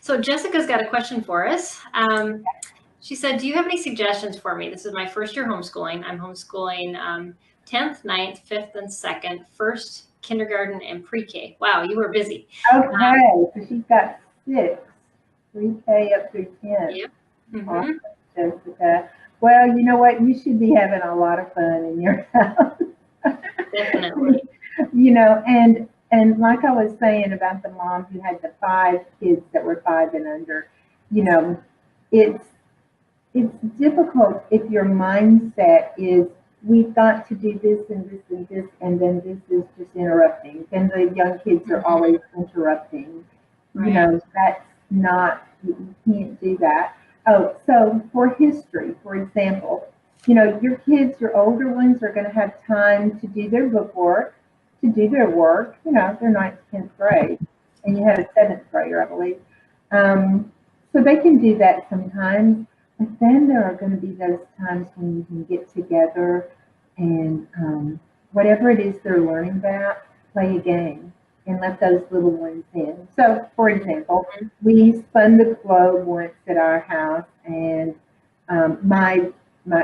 So Jessica's got a question for us. She said, do you have any suggestions for me? This is my first year homeschooling. I'm homeschooling 10th, 9th, 5th, and 2nd, first kindergarten and pre-K. Wow, you were busy. Okay, so she's got 6, pre-K up through 10. Yep. Awesome, Jessica. Well, you know what? You should be having a lot of fun in your house. Definitely. You know, and like I was saying about the mom who had the 5 kids that were 5 and under, you know, it's difficult if your mindset is we've got to do this and this and this, and then this is just interrupting. And the young kids are always interrupting. Right. You know, that's not, you can't do that. Oh, so for history, for example, you know, your kids, your older ones are going to have time to do their book work, to do their work. You know, they're 9th, 10th grade, and you have a 7th grader, I believe. So they can do that sometimes. But then there are going to be those times when you can get together and whatever it is they're learning about, play a game and let those little ones in. So, for example, we spun the globe once at our house, and my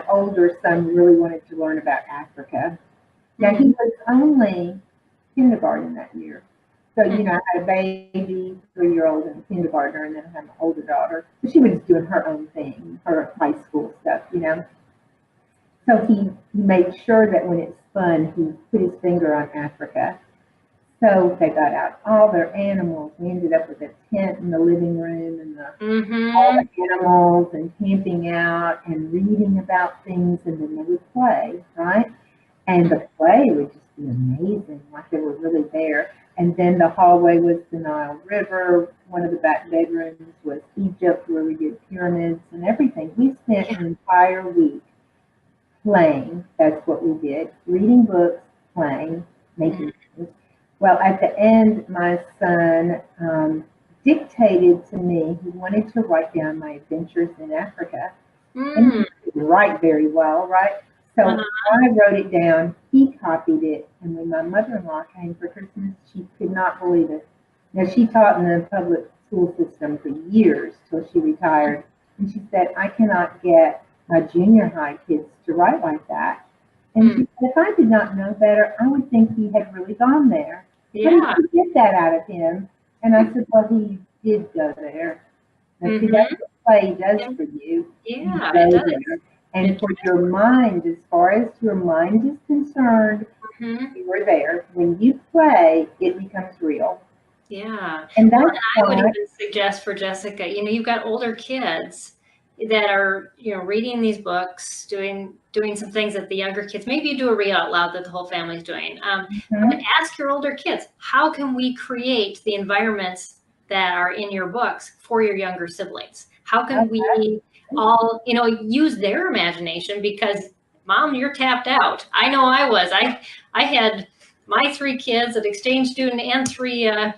older son really wanted to learn about Africa. Now, he was only kindergarten that year. So, you know, I had a baby, 3-year-old, and a kindergartner, and then I had my older daughter. But she was doing her own thing, her high school stuff, you know. So he made sure that when it spun, he put his finger on Africa. So they got out all their animals. We ended up with a tent in the living room and all the animals and camping out and reading about things, and then they would play, right? And the play would just be amazing, like they were really there. And then the hallway was the Nile River. One of the back bedrooms was Egypt, where we did pyramids and everything. We spent an entire week playing. That's what we did. Reading books, playing, making things. Well, at the end, my son dictated to me. He wanted to write down my adventures in Africa. And he could write very well, right? So I wrote it down, he copied it, and when my mother-in-law came for Christmas, she could not believe it. Now, she taught in the public school system for years till she retired, and she said, I cannot get my junior high kids to write like that. And she said, if I did not know better, I would think he had really gone there. Yeah. How did you get that out of him? And I said, well, he did go there. Now, see, that's what play does for you. Yeah, it does. There. And for your mind, as far as your mind is concerned, you were there. When you play, it becomes real. Yeah. And that's I would even suggest for Jessica, you know, you've got older kids that are, you know, reading these books, doing some things that the younger kids, maybe you do a read out loud that the whole family's doing. But ask your older kids, how can we create the environments that are in your books for your younger siblings? How can we all, you know, use their imagination? Because Mom, you're tapped out. I know I was. I had my 3 kids, an exchange student, and 3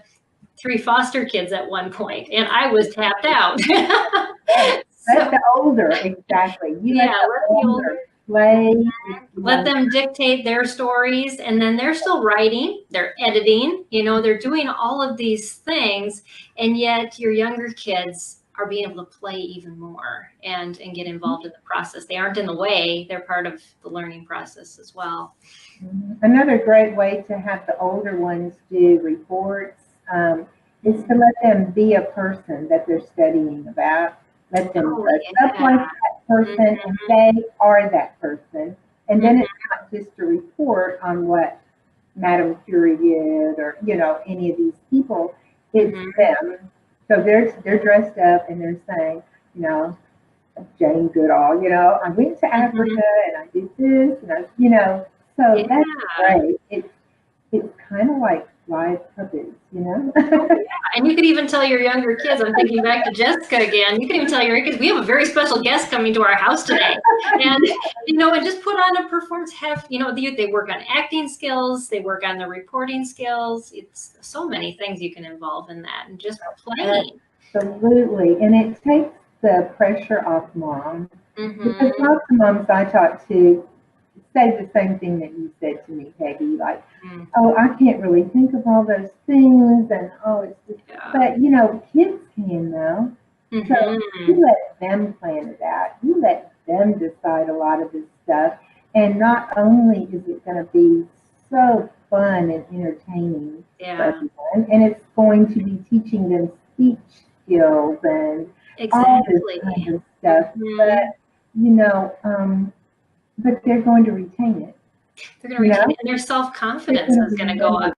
foster kids at one point, and I was tapped out. Let the older, exactly. You let the older play. Let them dictate their stories, and then they're still writing, they're editing, you know, they're doing all of these things, and yet your younger kids are being able to play even more and get involved in the process. They aren't in the way, they're part of the learning process as well. Another great way to have the older ones do reports is to let them be a person that they're studying about. Let them dress up like that person, and they are that person. And then it's not just a report on what Madame Curie did or, you know, any of these people. It's them. So they're dressed up and they're saying, you know, Jane Goodall, you know, I went to Africa and I did this and I, you know, so that's great. It's kind of like live puppets, you know. And you could even tell your younger kids, I'm thinking back to Jessica again, you can even tell your kids, we have a very special guest coming to our house today. And, you know, and just put on a performance, you know, they work on acting skills, they work on the reporting skills. It's so many things you can involve in that, and just playing. Absolutely. And it takes the pressure off Mom. Because lots of moms I talk to say the same thing that you said to me, Peggy, like, oh, I can't really think of all those things, and oh, it's just, but you know, kids can know. So Mm-hmm. you let them plan it out. You let them decide a lot of this stuff. And not only is it going to be so fun and entertaining for Yeah, everyone, and it's going to be teaching them speech skills and all this exactly. kind of stuff. Mhm. But, you know, but they're going to retain it. They're going to You know? retain it, and their self-confidence is going to go up